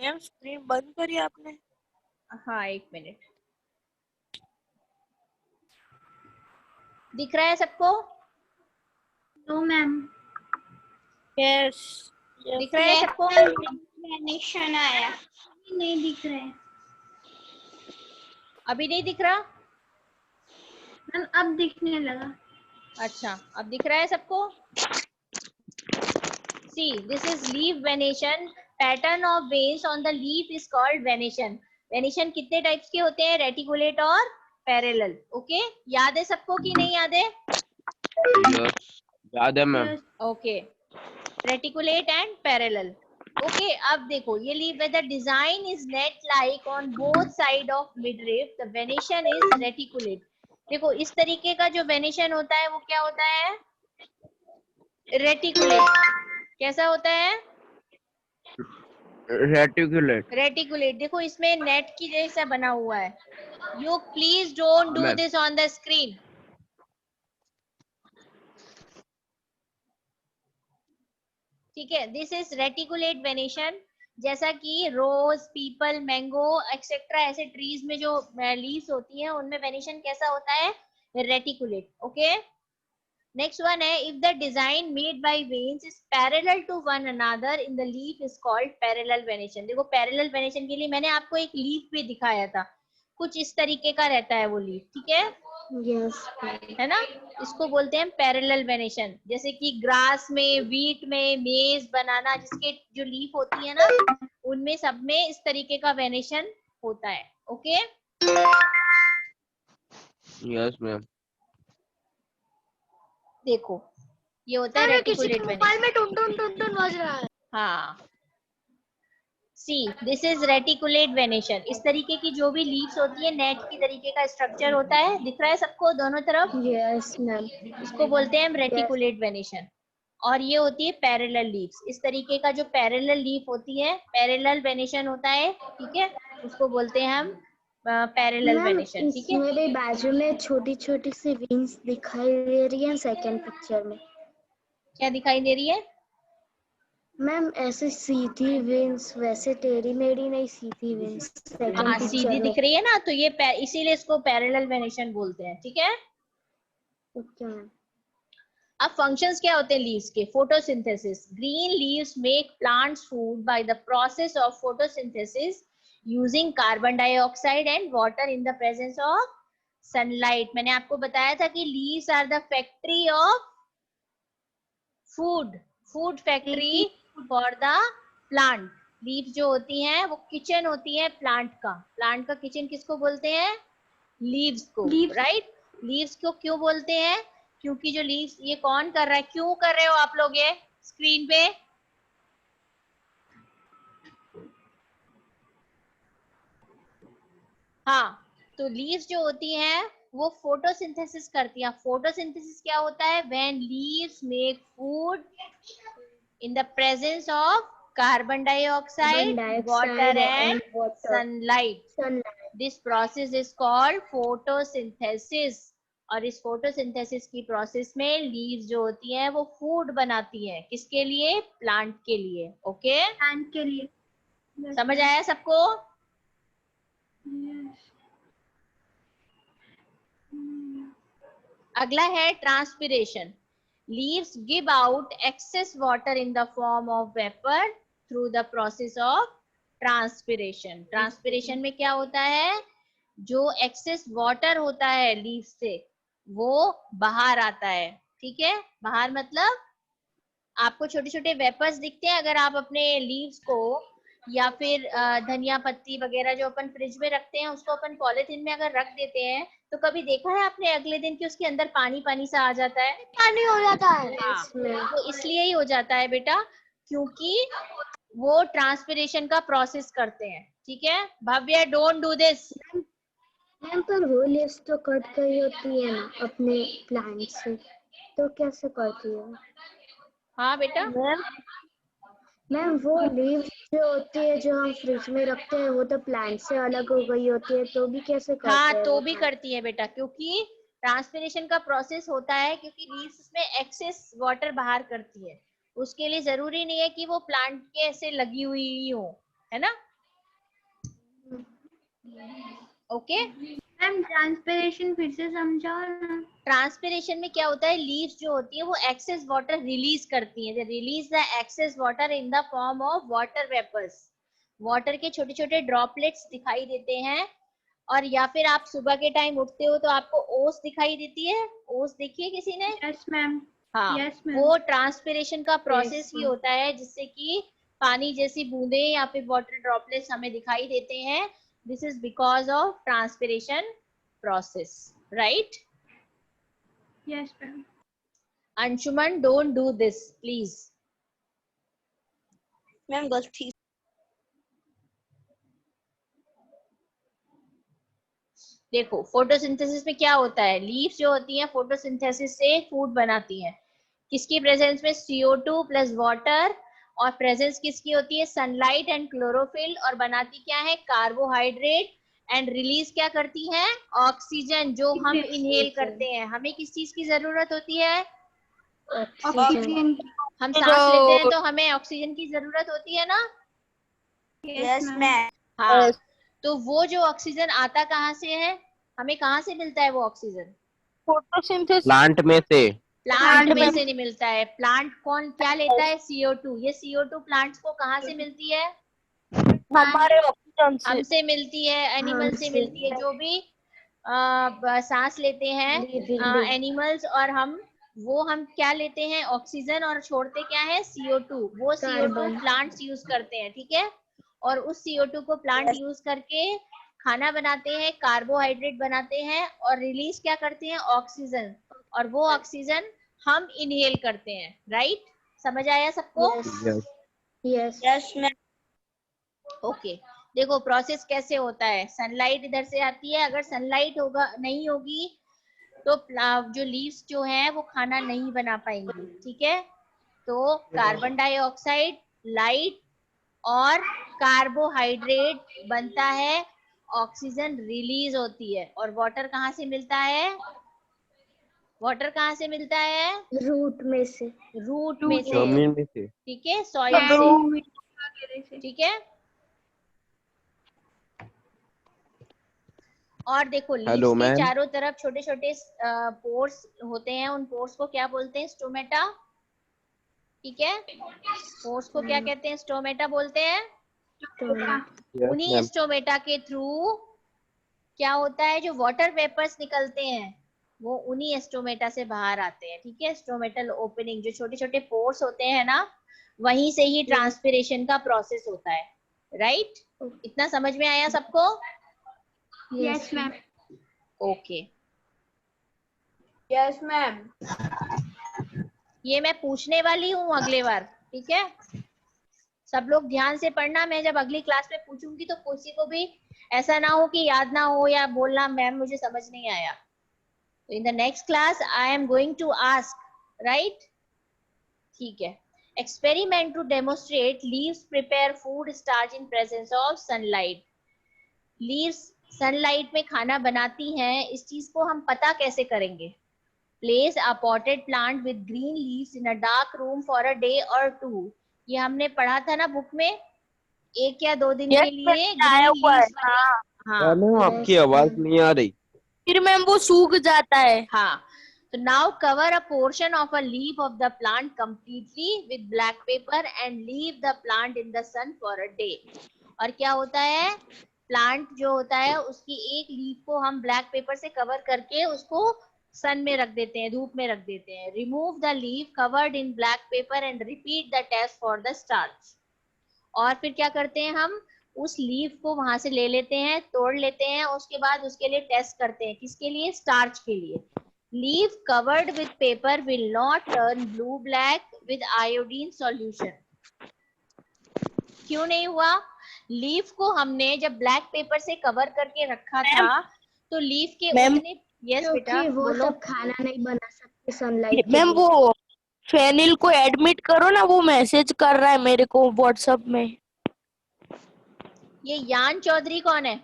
Ma'am screen बंद करी आपने? हाँ, 1 मिनट। दिख रहा है सबको? No ma'am. यस दिख रहा है सबको? एनिमेशन आया, नहीं दिख रहा है अभी नहीं दिख रहा? मैम, अब दिखने लगा। अच्छा, अब दिख रहा है सबको? See, this is leaf venation. Pattern of veins on the leaf is called venation. Venation कितने टाइप्स के होते हैं? रेटिकुलेट और पैरेलल। ओके, याद है सबको कि नहीं याद है? याद है ma'am. Okay, reticulate and parallel. Okay, अब देखो ये leaf with the design is net like on both side of midrib, the venation is reticulate. देखो इस तरीके का जो venation होता है वो क्या होता है? रेटिकुलेट। कैसा होता है? रेटिकुलेट। रेटिकुलेट। देखो इसमें नेट की जैसा बना हुआ है। You please don't do this on the screen. ठीक है, दिस इज रेटिकुलेट वेनेशन। जैसा कि रोज, पीपल, मैंगो एक्सेट्रा ऐसे ट्रीज में जो लीव्स होती हैं उनमें वेनेशन कैसा होता है? रेटिकुलेट। ओके, नेक्स्ट वन है, if the design made by veins is parallel to one another in the leaf is called parallel venation. देखो पैरेलल वेनेशन के लिए मैंने आपको एक लीफ भी दिखाया था, कुछ इस तरीके का रहता है वो लीफ। ठीक है, यस है ना? इसको बोलते हैं पैरेलल वेनेशन। जैसे कि ग्रास में, वीट में, मेज, बनाना, जिसके जो लीफ होती है ना उनमें सब में इस तरीके का वेनेशन होता है। Okay, yes ma'am. देखो ये होता है रेटिकुलेट मोबाइल वेनेशन। में टुन टुन टुन टुन बज रहा है। हाँ, सी दिस इज रेटिकुलेट वेनेशन। इस तरीके की जो भी लीव्स होती है नेट की तरीके का स्ट्रक्चर होता है। दिख रहा है सबको दोनों तरफ? Yes ma'am. इसको बोलते हैं हम रेटिकुलेट वेनेशन। और ये होती है पैरेलल लीव्स। इस तरीके का जो पैरेलल लीफ होती है पैरेलल वेनेशन होता है। ठीक है, उसको बोलते हैं हम पैरेलल वेनेशन। ठीक है, इसमें भी बाजू में छोटी छोटी सी विंग्स दिखाई दे रही है सेकंड पिक्चर में। क्या दिखाई दे रही है? मैम ऐसे सीधी विंग्स, वैसे टेढ़ी मेढ़ी नहीं, सीधी विंग्स सेकंड हाँ, पिक्चर सीधी में। दिख रही है ना, तो ये इसीलिए इसको पैरेलल वेनेशन बोलते हैं। ठीक है, ओके मैम। अब फंक्शंस क्या होते हैं लीव्स के? Photosynthesis. Green leaves make plants food by the process of photosynthesis using carbon dioxide and water in the presence of sunlight. मैंने आपको बताया था कि leaves are the factory of food, food factory for the plant. Leaves जो होती हैं वो kitchen होती है प्लांट का। प्लांट का किचन किसको बोलते हैं? लीव्स को, राइट? लीव्स को क्यों बोलते हैं? क्योंकि जो लीव्स, ये कौन कर रहा है, क्यों कर रहे हो आप लोग ये स्क्रीन पे? हाँ, तो लीव्स जो होती हैं वो फोटोसिंथेसिस करती हैं। फोटोसिंथेसिस क्या होता है? When leaves make food in the presence of carbon dioxide, water and sunlight. This process is called photosynthesis. और इस फोटोसिंथेसिस की प्रोसेस में लीव्स जो होती हैं वो फूड बनाती हैं। किसके लिए? प्लांट के लिए। ओके, प्लांट के लिए। समझ आया सबको? अगला है transpiration. Leaves give out excess water in the form of vapor through the process of transpiration. Transpiration में क्या होता है? जो excess water होता है leaves से वो बाहर आता है। ठीक है, बाहर मतलब आपको छोटे छोटे वेपर्स दिखते हैं अगर आप अपने लीव्स को या फिर धनिया पत्ती वगैरह जो अपन फ्रिज में रखते हैं उसको अपन पॉलिथीन में अगर रख देते हैं तो कभी देखा है आपने अगले दिन कि उसके अंदर पानी पानी सा आ जाता है? पानी हो जाता है। हाँ, तो इसलिए ही हो जाता है बेटा, क्योंकि वो ट्रांसपिरेशन का प्रोसेस करते हैं। ठीक है, भव्य डोंट डू दिस। मैम पर वो लीव्स तो कट गई होती है ना अपने प्लांट से, तो कैसे करती है? हाँ बेटा, मैम वो लीव्स जो होती है जो हम फ्रिज में रखते हैं वो तो प्लांट से अलग हो गई होती है, तो भी कैसे करते हाँ हैं? तो भी करती है बेटा, क्योंकि ट्रांसपिरेशन का प्रोसेस होता है क्योंकि लीव्स में एक्सेस वाटर बाहर करती है। उसके लिए जरूरी नहीं है कि वो प्लांट के ऐसे लगी हुई ही हो, है ना? ओके। मैम ट्रांसपिरेशन फिर से समझाओ ना। ट्रांसपिरेशन में क्या होता है, लीव्स जो होती है वो एक्सेस वाटर रिलीज करती हैं, release the excess water in the form of water vapours. Water के छोटे छोटे ड्रॉपलेट्स दिखाई देते हैं। और या फिर आप सुबह के टाइम उठते हो तो आपको ओस दिखाई देती है, ओस देखी है किसी ने? Yes ma'am. हाँ, यस मैम। वो ट्रांसपिरेशन का प्रोसेस ही ma'am. होता है जिससे कि पानी जैसी बूंदे या फिर वाटर ड्रॉपलेट्स हमें दिखाई देते हैं। This is because of transpiration process, right? Yes ma'am. Anshuman, don't do this please. Ma'am गलती। देखो फोटोसिंथेसिस में क्या होता है, लीव्स जो होती हैं फोटोसिंथेसिस से फूड बनाती हैं। किसकी प्रेजेंस में? CO2 plus water. और प्रेजेंस किसकी होती है? Sunlight and chlorophyll. और बनाती क्या है? कार्बोहाइड्रेट। एंड रिलीज क्या करती है? ऑक्सीजन, जो हम इनहेल करते हैं। हमें किस चीज की जरूरत होती है? ऑक्सीजन। हम सांस लेते हैं तो हमें ऑक्सीजन की जरूरत होती है ना? Yes ma'am. हाँ, तो वो जो ऑक्सीजन आता कहाँ से है? हमें कहाँ से मिलता है वो ऑक्सीजन? फोटोसिंथेसिस। प्लांट में से। प्लांट में से नहीं मिलता है। प्लांट कौन क्या लेता है? CO2। ये CO2 प्लांट्स को कहाँ से मिलती है? हमारे ऑक्सीजन से। हमसे मिलती है, एनिमल से मिलती है। जो भी सांस लेते हैं एनिमल्स और हम क्या लेते हैं? ऑक्सीजन। और छोड़ते क्या है? CO2। वो CO2 प्लांट्स यूज करते हैं, ठीक है? और उस CO2 को प्लांट यूज करके खाना बनाते हैं, कार्बोहाइड्रेट बनाते हैं और रिलीज क्या करते हैं? ऑक्सीजन। और वो ऑक्सीजन हम इनहेल करते हैं, राइट? समझ आया सबको? Yes. Yes. Yes ma'am. Okay. देखो प्रोसेस कैसे होता है। सनलाइट इधर से आती है, अगर सनलाइट होगा नहीं होगी तो जो लीव्स जो है वो खाना नहीं बना पाएंगी, ठीक है? तो कार्बन डाइऑक्साइड, लाइट और कार्बोहाइड्रेट बनता है, ऑक्सीजन रिलीज होती है। और वाटर कहाँ से मिलता है? वाटर कहाँ से मिलता है? रूट में से। रूट में से, जमीन में से। ठीक है? सॉइल से, ठीक है? और देखो लीव्स हेलो के मैम। चारों तरफ छोटे छोटे पोर्स होते हैं, उन पोर्स को क्या बोलते हैं? स्टोमेटा, ठीक है? पोर्स को क्या कहते हैं? स्टोमेटा बोलते हैं। Yes, उन्हीं मैम। स्टोमेटा के थ्रू क्या होता है, जो वाटर वेपर्स निकलते हैं वो उन्हीं स्टोमेटा से बाहर आते हैं, ठीक है? स्टोमेटल ओपनिंग, जो छोटे छोटे पोर्स होते हैं ना, वहीं से ही ट्रांसपिरेशन का प्रोसेस होता है, राइट? इतना समझ में आया सबको? Yes ma'am. Okay. Yes ma'am. ये मैं पूछने वाली हूँ अगले बार, ठीक है? सब लोग ध्यान से पढ़ना। मैं जब अगली क्लास में पूछूंगी तो किसी को भी ऐसा ना हो कि याद ना हो या बोलना मैम मुझे समझ नहीं आया। तो in the next class I am going to ask, right? ठीक है। Experiment to demonstrate leaves prepare food starch in presence of sunlight. Leaves sunlight में खाना बनाती हैं, इस चीज को हम पता कैसे करेंगे? Place a potted plant with green leaves in a dark room for a day or two. ये हमने पढ़ा था ना बुक में, 1 या 2 दिन के लिए आया ग्रीन हुआ है। लीव्स। हाँ। हाँ मैम आपकी आवाज नहीं आ रही। फिर मैम वो सूख जाता है। हाँ। तो now cover a portion of a leaf of the plant completely with black paper and leave the plant in the sun for a day. और क्या होता है, प्लांट जो होता है उसकी एक लीफ को हम ब्लैक पेपर से कवर करके उसको सन में रख देते हैं, धूप में रख देते हैं। Remove the leaf covered in black paper and repeat the test for the starch. और फिर क्या करते हैं, हम उस लीफ को वहां से ले लेते हैं, तोड़ लेते हैं, उसके बाद उसके लिए टेस्ट करते हैं। किसके लिए? स्टार्च के लिए। Leaf covered with paper will not turn blue black with iodine solution. क्यों नहीं हुआ? लीफ को हमने जब ब्लैक पेपर से कवर करके रखा था तो लीफ के उतने, यस बेटा क्योंकि वो बोलो। सब खाना नहीं बना सकते सनलाइट के मैम लिए। वो फेनिल को एडमिट करो ना, वो मैसेज कर रहा है मेरे को व्हाट्सएप में। ये यान चौधरी कौन है?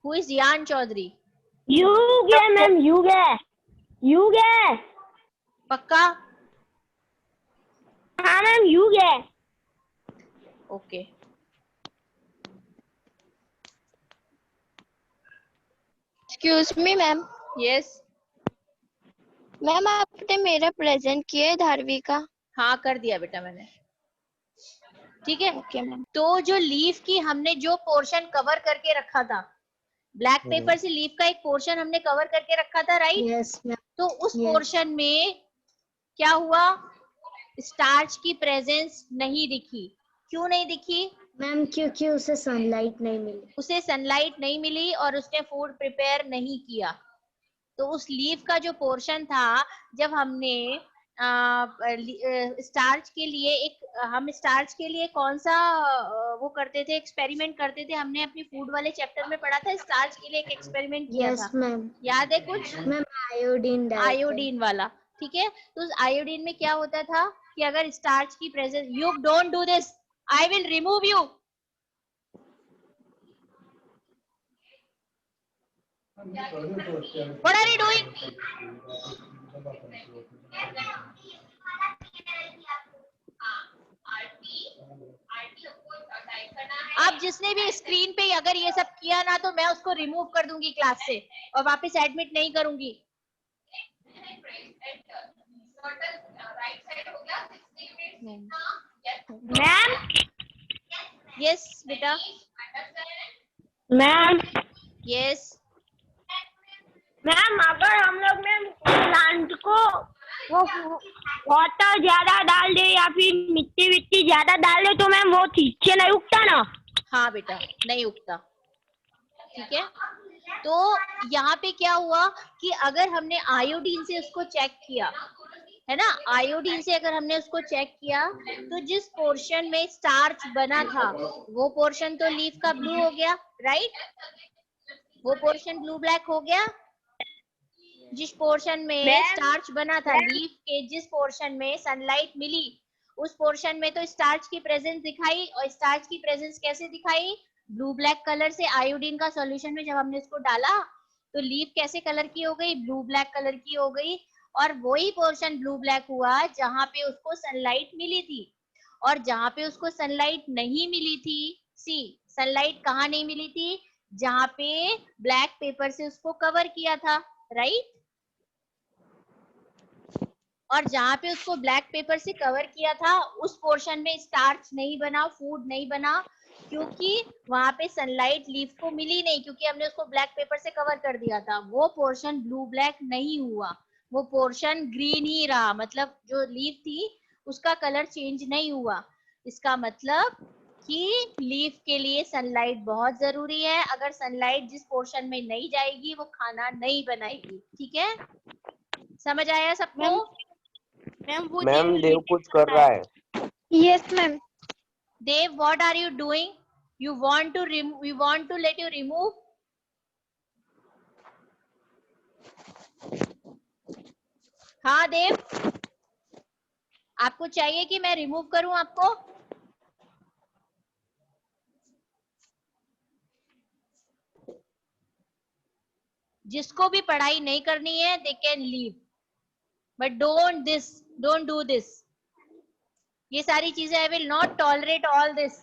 हु इज यान चौधरी? युगे मैम, युगे। पक्का? हाँ मैम, युगे। Okay. Excuse me ma'am. Yes, ma'am आपने मेरा प्रेजेंट किया है धारवी का? हाँ कर दिया बेटा मैंने। ठीक है, ओके मैम। तो जो लीफ की हमने जो पोर्शन कवर करके रखा था, ब्लैक पेपर से लीफ का एक पोर्शन हमने कवर करके रखा था, राइट? Yes ma'am. तो उस Yes. पोर्शन में क्या हुआ, स्टार्च की प्रेजेंस नहीं दिखी। क्यों नहीं दिखी? मैम क्योंकि उसे सनलाइट नहीं मिली। उसे सनलाइट नहीं मिली और उसने फूड प्रिपेयर नहीं किया। तो उस लीफ का जो पोर्शन था, जब हमने स्टार्च के लिए हम स्टार्च के लिए कौन सा वो करते थे, एक्सपेरिमेंट करते थे, हमने अपनी फूड वाले चैप्टर में पढ़ा था, स्टार्च के लिए एक एक्सपेरिमेंट किया यस था, मैम। याद है कुछ? मैम आयोडीन डालते हैं। आयोडीन वाला, ठीक है। तो उस आयोडीन में क्या होता था कि अगर स्टार्च की presence, you don't do this, I will remove you. What are you doing? आप जिसने भी स्क्रीन पे अगर ये सब किया ना, तो मैं उसको रिमूव कर दूंगी क्लास से और वापस एडमिट नहीं करूंगी। मैम यस बेटा, मैम यस। मैम अगर हम लोग मैम प्लांट को वो वाटर ज्यादा डाल दे या फिर मिट्टी विट्टी ज्यादा डाल दे तो मैम वो ठीक से नहीं उगता ना? हाँ बेटा, नहीं उगता, ठीक है। तो यहाँ पे क्या हुआ कि अगर हमने आयोडीन से उसको चेक किया, है ना, आयोडीन से अगर हमने उसको चेक किया, तो जिस पोर्शन में स्टार्च बना था वो पोर्शन तो लीफ का ब्लू हो गया, राइट? वो पोर्शन ब्लू ब्लैक हो गया। जिस पोर्शन में स्टार्च बना था, लीफ के जिस पोर्शन में सनलाइट मिली, उस पोर्शन में तो स्टार्च की प्रेजेंस दिखाई। और स्टार्च की प्रेजेंस कैसे दिखाई? ब्लू ब्लैक कलर से। आयोडीन का सॉल्यूशन में जब हमने इसको डाला तो लीफ कैसे कलर की हो गई? ब्लू ब्लैक कलर की हो गई। और वही पोर्शन ब्लू ब्लैक हुआ जहां पे उसको सनलाइट मिली थी। और जहां पे उसको सनलाइट नहीं मिली थी, सी सनलाइट कहाँ नहीं मिली थी? जहां पे ब्लैक पेपर से उसको कवर किया था, राइट? और जहां पे उसको ब्लैक पेपर से कवर किया था उस पोर्शन में स्टार्च नहीं बना, फूड नहीं बना, क्योंकि वहां पे सनलाइट लीफ को मिली नहीं, क्योंकि हमने उसको ब्लैक पेपर से कवर कर दिया था। वो पोर्शन ब्लू ब्लैक नहीं हुआ, वो पोर्शन ग्रीन ही रहा, मतलब जो लीफ थी उसका कलर चेंज नहीं हुआ। इसका मतलब कि लीफ के लिए सनलाइट बहुत जरूरी है। अगर सनलाइट जिस पोर्शन में नहीं जाएगी वो खाना नहीं बनाएगी, ठीक है? समझ आया सबको? मैम देव कुछ कर रहा है। Yes ma'am. Dev, what are you doing? You want to let you remove? हाँ देव, आपको चाहिए कि मैं रिमूव करूं आपको? जिसको भी पढ़ाई नहीं करनी है they can leave, but don't do this. ये सारी चीजें I will not tolerate all this.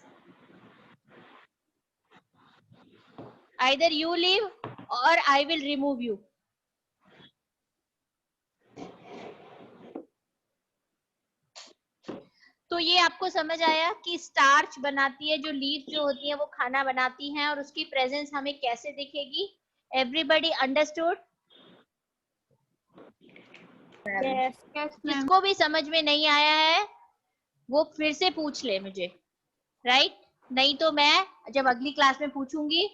Either you leave or I will remove you. तो ये आपको समझ आया कि स्टार्च बनाती है, जो लीफ जो होती है वो खाना बनाती हैं, और उसकी प्रेजेंस हमें कैसे दिखेगी? Everybody understood? जिसको भी समझ में नहीं आया है वो फिर से पूछ ले मुझे, राइट? नहीं तो मैं जब अगली क्लास में पूछूंगी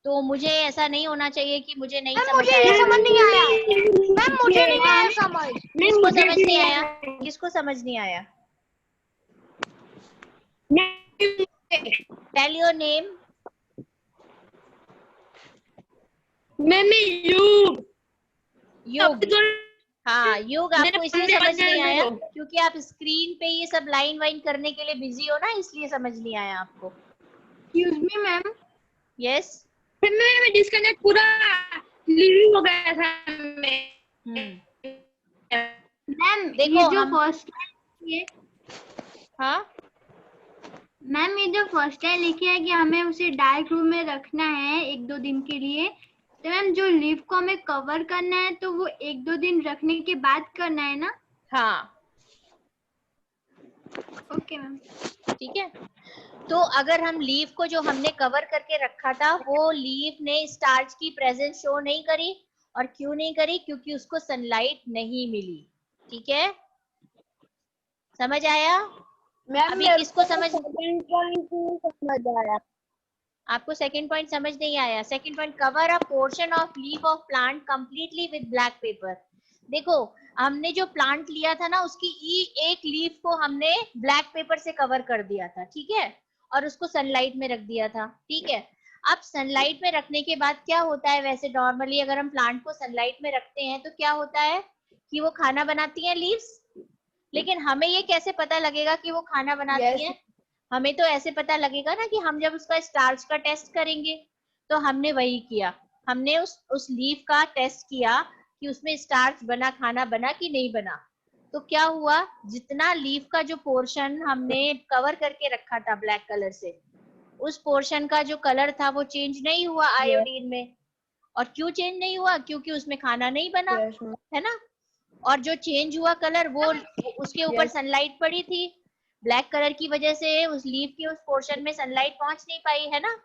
तो मुझे ऐसा नहीं होना चाहिए कि मुझे नहीं समझ आया। समझ नहीं आया मैम, मुझे नहीं आया समझ। किसको समझ नहीं आया? किसको समझ नहीं आया? Tell your name. मैम युग। युग। हाँ युग, आपको इसलिए समझ नहीं आया क्योंकि आप स्क्रीन पे ये सब लाइन वाइन करने के लिए बिजी हो ना, इसलिए समझ नहीं आया आपको। Excuse me ma'am. यस मैं डिस्कनेक्ट पूरा लीव हो गया था मैम देखो ये जो हम- फर्स्ट ये हाँ मैम ये जो फर्स्ट टाइम लिखे है कि हमें उसे डार्क रूम में रखना है 1-2 दिन के लिए, तो मैम जो लीफ को हमें कवर करना है तो वो 1-2 दिन रखने के बाद करना है ना? हाँ ओके मैम। ठीक है। तो अगर हम लीफ को जो हमने कवर करके रखा था वो लीफ ने स्टार्च की प्रेजेंस शो नहीं करी, और क्यों नहीं करी? क्योंकि उसको सनलाइट नहीं मिली। ठीक है, समझ आया? अभी किसको समझ आया। आपको सेकंड पॉइंट समझ नहीं आया? Second point, cover a portion of leaf of plant completely with black pepper. देखो हमने जो प्लांट लिया था ना उसकी एक लीफ को हमने ब्लैक पेपर से कवर कर दिया था, ठीक है, और उसको सनलाइट में रख दिया था। ठीक है, अब सनलाइट में रखने के बाद क्या होता है? वैसे नॉर्मली अगर हम प्लांट को सनलाइट में रखते हैं तो क्या होता है कि वो खाना बनाती हैं लीव्स, लेकिन हमें ये कैसे पता लगेगा कि वो खाना बनाती हैं? हमें तो ऐसे पता लगेगा ना कि हम जब उसका स्टार्च का टेस्ट करेंगे। तो हमने वही किया, हमने उस लीफ का टेस्ट किया कि उसमें स्टार्च बना, खाना बना कि नहीं बना। तो क्या हुआ, जितना लीफ का जो पोर्शन हमने कवर करके रखा था ब्लैक कलर से, उस पोर्शन का जो कलर था वो चेंज नहीं हुआ आयोडीन में। और क्यों चेंज नहीं हुआ? क्योंकि उसमें खाना नहीं बना, है ना। और जो चेंज हुआ कलर वो उसके ऊपर सनलाइट पड़ी थी, ब्लैक कलर की वजह से उस लीफ के उस पोर्शन में सनलाइट पहुंच नहीं पाई, है ना,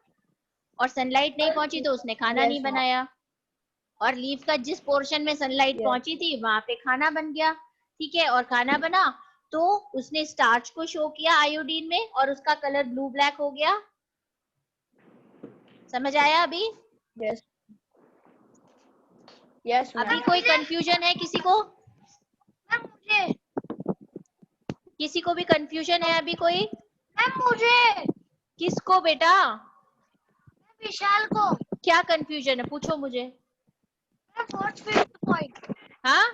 और सनलाइट नहीं पहुंची तो उसने खाना नहीं बनाया। और लीफ का जिस पोर्शन में सनलाइट पहुंची थी वहां पे खाना बन गया। ठीक है, और खाना बना तो उसने स्टार्च को शो किया आयोडीन में और उसका कलर ब्लू ब्लैक हो गया। समझ आया अभी? यस अभी कोई कंफ्यूजन है किसी को? मुझे किसी को भी कंफ्यूजन है अभी कोई? मुझे किसको बेटा? विशाल को क्या कंफ्यूजन है, पूछो मुझे। फोर्थ फिफ्थ पॉइंट हाँ,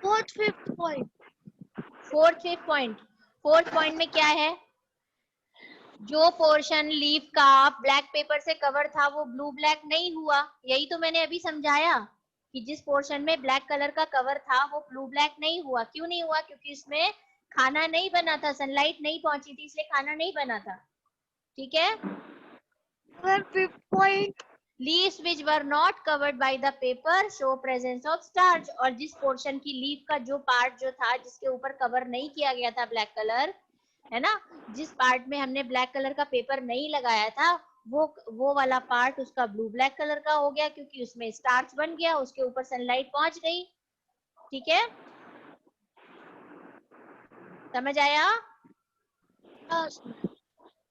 fourth fifth point fourth point में क्या है? जो पोर्शन लीफ का ब्लैक पेपर से कवर था वो ब्लू ब्लैक नहीं हुआ। यही तो मैंने अभी समझाया कि जिस पोर्शन में ब्लैक कलर का कवर था वो ब्लू ब्लैक नहीं हुआ। क्यों नहीं हुआ? क्योंकि इसमें खाना नहीं बना था, सनलाइट नहीं पहुंची थी, इसलिए खाना नहीं बना था। ठीक है, fifth point leaves which were not covered by the paper show presence of starch। और जिस पोर्शन की लीफ का जो पार्ट जो था जिसके ऊपर कवर नहीं किया गया था ब्लैक कलर, है ना, जिस पार्ट में हमने ब्लैक कलर का पेपर नहीं लगाया था वो वाला पार्ट उसका ब्लू ब्लैक कलर का हो गया, क्योंकि उसमें स्टार्च बन गया, उसके ऊपर सनलाइट पहुंच गई। ठीक है, समझ आया?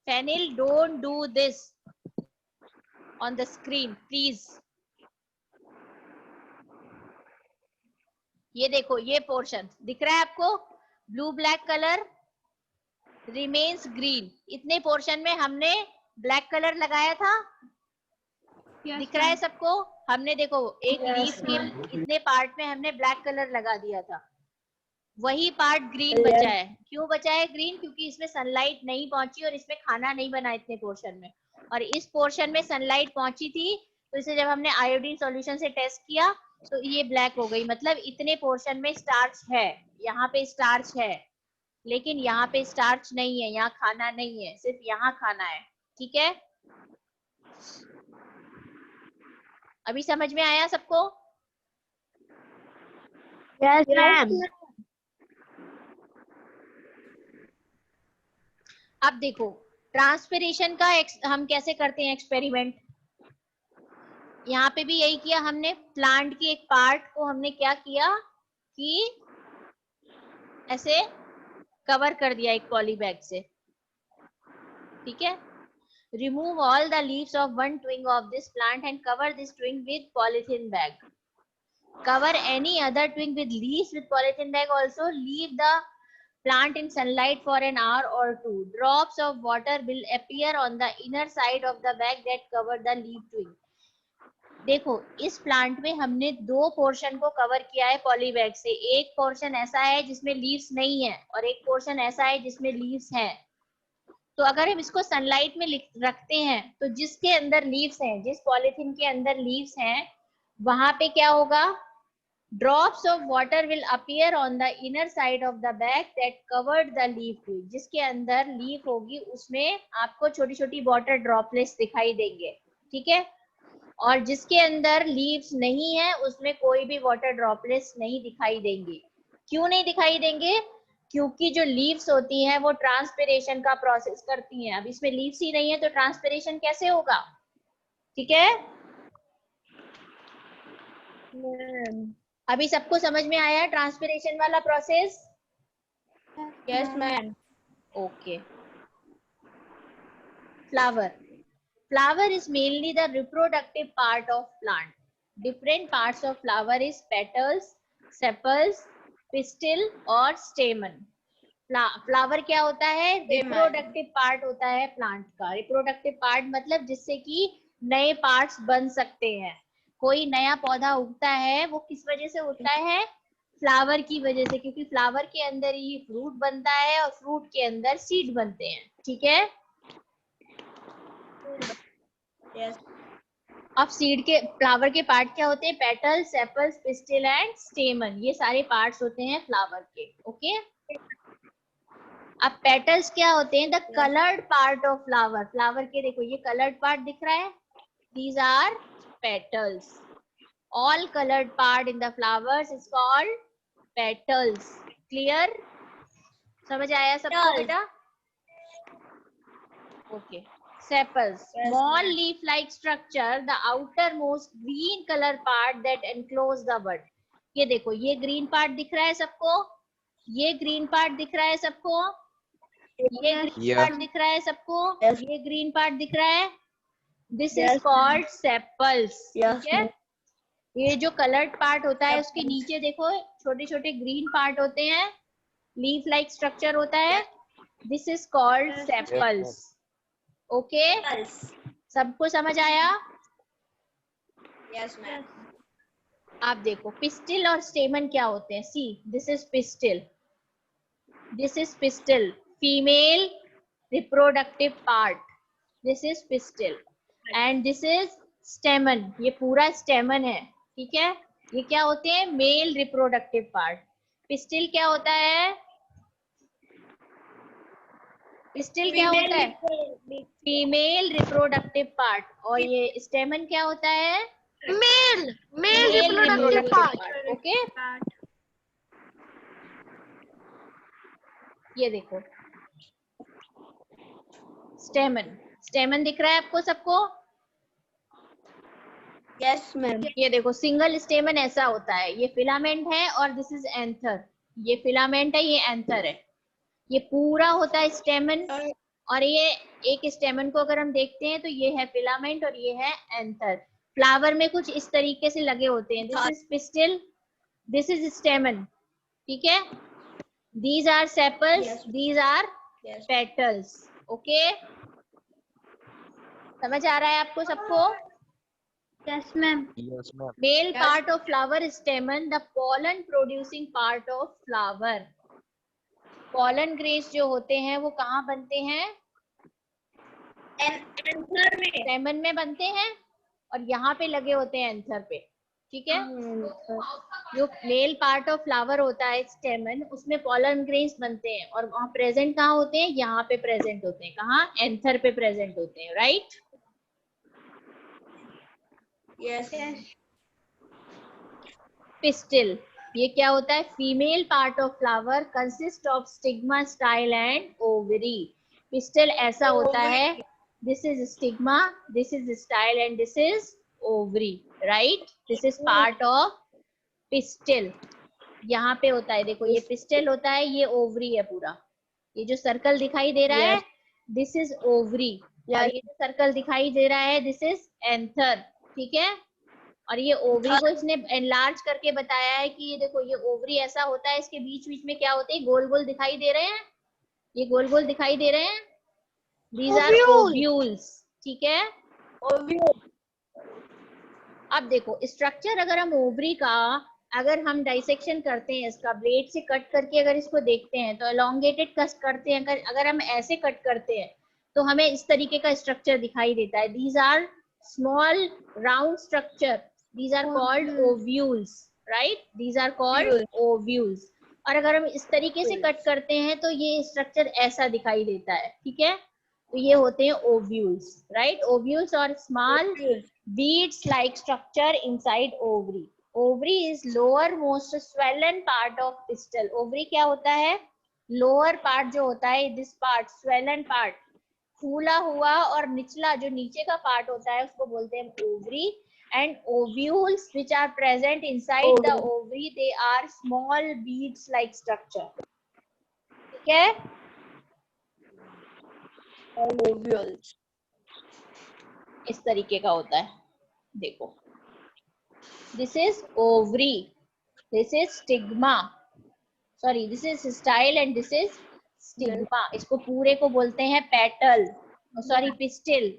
Fenil, don't do this on the screen please। ये देखो, ये पोर्शन दिख रहा है आपको, blue black colour remains green. इतने पोर्शन में हमने ब्लैक कलर लगाया था, दिख रहा है सबको? हमने देखो एक लीफ के इतने पार्ट में हमने ब्लैक कलर लगा दिया था, वही पार्ट ग्रीन बचा है। क्यों बचा है ग्रीन? क्योंकि इसमें सनलाइट नहीं पहुंची और इसमें खाना नहीं बना इतने पोर्शन में, और इस पोर्शन में सनलाइट पहुंची थी, तो इसे जब हमने आयोडीन सॉल्यूशन से टेस्ट किया तो ये ब्लैक हो गई। मतलब इतने पोर्शन में स्टार्च है, यहाँ पे स्टार्च है, लेकिन यहाँ पे स्टार्च नहीं है, यहाँ खाना नहीं है, सिर्फ यहाँ खाना है। ठीक है, अभी समझ में आया सबको? Yes ma'am. अब देखो ट्रांसपिरेशन का हम कैसे करते हैं एक्सपेरिमेंट। यहाँ पे भी यही किया हमने, प्लांट की एक पार्ट को हमने क्या किया कि ऐसे कवर कर दिया एक पॉली बैग से। ठीक है, remove all the leaves of one twig of this plant and cover this twig with polythene bag. Cover any other twig with leaves with polythene bag also. Leave the plant in sunlight for an hour or two. Drops of water will appear on the inner side of the bag that cover the leaf twig। देखो इस plant में हमने दो portion को cover किया है poly bag से। एक पोर्शन ऐसा है जिसमें लीव्स नहीं है और एक पोर्शन ऐसा है जिसमें लीव्स हैं। तो अगर हम इसको सनलाइट में रखते हैं तो जिसके अंदर लीव्स हैं, जिस पॉलीथीन के अंदर लीव्स हैं, वहां पे क्या होगा? Drops of water will appear on the inner side of the bag that covered the leaf twig। जिसके अंदर लीफ होगी उसमें आपको छोटी छोटी वाटर ड्रॉपलेट्स दिखाई देंगे। ठीक है, और जिसके अंदर लीव्स नहीं है उसमें कोई भी वाटर ड्रॉपलेट्स नहीं दिखाई देंगे। क्यों नहीं दिखाई देंगे? क्योंकि जो लीव्स होती हैं वो ट्रांसपिरेशन का प्रोसेस करती हैं। अब इसमें लीव्स ही नहीं है तो ट्रांसपिरेशन कैसे होगा? ठीक है, अभी सबको समझ में आया ट्रांसपिरेशन वाला process? Yes ma'am. Okay. Flower is mainly the reproductive part of plant. Different parts of flower is petals, sepals, pistil और stamen. फ्लावर क्या होता है? रिप्रोडक्टिव पार्ट होता है प्लांट का। रिप्रोडक्टिव पार्ट मतलब जिससे कि नए पार्ट्स बन सकते हैं। कोई नया पौधा उगता है वो किस वजह से उगता है? फ्लावर की वजह से, क्योंकि फ्लावर के अंदर ही फ्रूट बनता है और फ्रूट के अंदर सीड बनते हैं। ठीक है, अब सीड के फ्लावर के पार्ट क्या होते हैं? पेटल, सेपल्स, पिस्टिल एंड स्टेमन, ये सारे पार्ट्स होते हैं फ्लावर के। ओके, अब पेटल्स क्या होते हैं? The coloured part of flower. Flower के देखो ये कलर्ड पार्ट दिख रहा है, these are petals. All coloured part in the flowers is called petals. Clear? समझ आया सबको बेटा? Okay. Sepals, small leaf-like structure, the outermost green color part that enclose the bud. ये देखो ये green part दिख रहा है सबको? ये green part दिख रहा है सबको? ये green part दिख रहा है सबको? ये green part दिख रहा है? This is called sepals. ठीक है? ये जो colored part होता है उसके नीचे देखो छोटे छोटे green part होते हैं, leaf-like structure होता है. This is called sepals. Okay, सबको समझ आया? Yes ma'am. आप देखो पिस्टिल और स्टेमन क्या होते हैं? See, this is pistil, this is pistil, female reproductive part, this is pistil and this is stamen, ये पूरा स्टेमन है। ठीक है, ये क्या होते हैं? Male reproductive part. पिस्टिल क्या होता है? पिस्टिल क्या होता है? Female reproductive part. और ये स्टेमन क्या होता है? Male reproductive part. ओके, ये देखो स्टेमन, स्टेमन दिख रहा है आपको सबको? Yes ma'am. ये देखो सिंगल स्टेमन ऐसा होता है, ये फिलामेंट है और दिस इज एंथर। ये फिलामेंट है, ये एंथर है। ये पूरा होता है स्टेमन और ये एक स्टेमन को अगर हम देखते हैं तो ये है फिलामेंट और ये है एंथर। फ्लावर में कुछ इस तरीके से लगे होते हैं, this is pistil, this is stamen. ठीक है, these are sepals, these are petals. Okay, समझ आ रहा है आपको सबको? Yes ma'am. Male part of flower stamen, the pollen producing part of flower. Pollen grains जो होते हैं वो कहाँ बनते हैं? एंथर में, स्टेमन में बनते हैं और यहाँ पे लगे होते हैं एंथर पे। ठीक है, जो मेल पार्ट ऑफ फ्लावर होता है स्टेमन, उसमें पोलन ग्रेन्स बनते हैं और वहाँ प्रेजेंट कहाँ होते हैं? यहाँ पे प्रेजेंट होते हैं। कहाँ? एंथर पे प्रेजेंट होते हैं। राइट? यस। पिस्टिल, ये क्या होता है? Female part of flower consist of stigma, style and ovary. Pistil ऐसा होता है, this is stigma, this is style and this is ovary. Right? This is part of pistil. यहाँ पे होता है, देखो ये पिस्टिल होता है, ये ओवरी है पूरा। ये जो सर्कल दिखाई दे रहा है दिस इज ओवरी, और ये जो सर्कल दिखाई दे रहा है दिस इज एंथर। ठीक है, और ये ओवरी को इसने एनलार्ज करके बताया है कि ये देखो ये ओवरी ऐसा होता है, इसके बीच बीच में क्या होते हैं? गोल गोल दिखाई दे रहे हैं, ये गोल गोल दिखाई दे रहे हैं, दीज आर ओव्यूल्स। ठीक है, अब देखो स्ट्रक्चर, अगर हम ओवरी का अगर हम डाइसेक्शन करते हैं, इसका ब्लेड से कट करके अगर इसको देखते हैं तो एलोंगेटेड कट करते हैं। अगर हम ऐसे कट करते हैं तो हमें इस तरीके का स्ट्रक्चर दिखाई देता है। These are small round structure, these are called ovules, right? These are called ovules. और अगर हम इस तरीके से कट करते हैं तो ये स्ट्रक्चर ऐसा दिखाई देता है। ठीक है, तो ये होते हैं ओव्यूल्स, राइट? ओव्यूल्स और small beads like structure inside ovary. Ovary is lower most swollen part of pistil. Ovary क्या होता है? लोअर पार्ट जो होता है, दिस पार्ट swollen part, फूला हुआ और निचला जो नीचे का पार्ट होता है उसको बोलते हैं ovary. And ovules which are present inside the ovary, they are small beads like structure. ठीक है? Ovules इस तरीके का होता है. देखो, this is ovary, this is stigma, sorry, this is style and this is stigma. इसको पूरे को बोलते हैं पेटल, सॉरी पिस्टिल.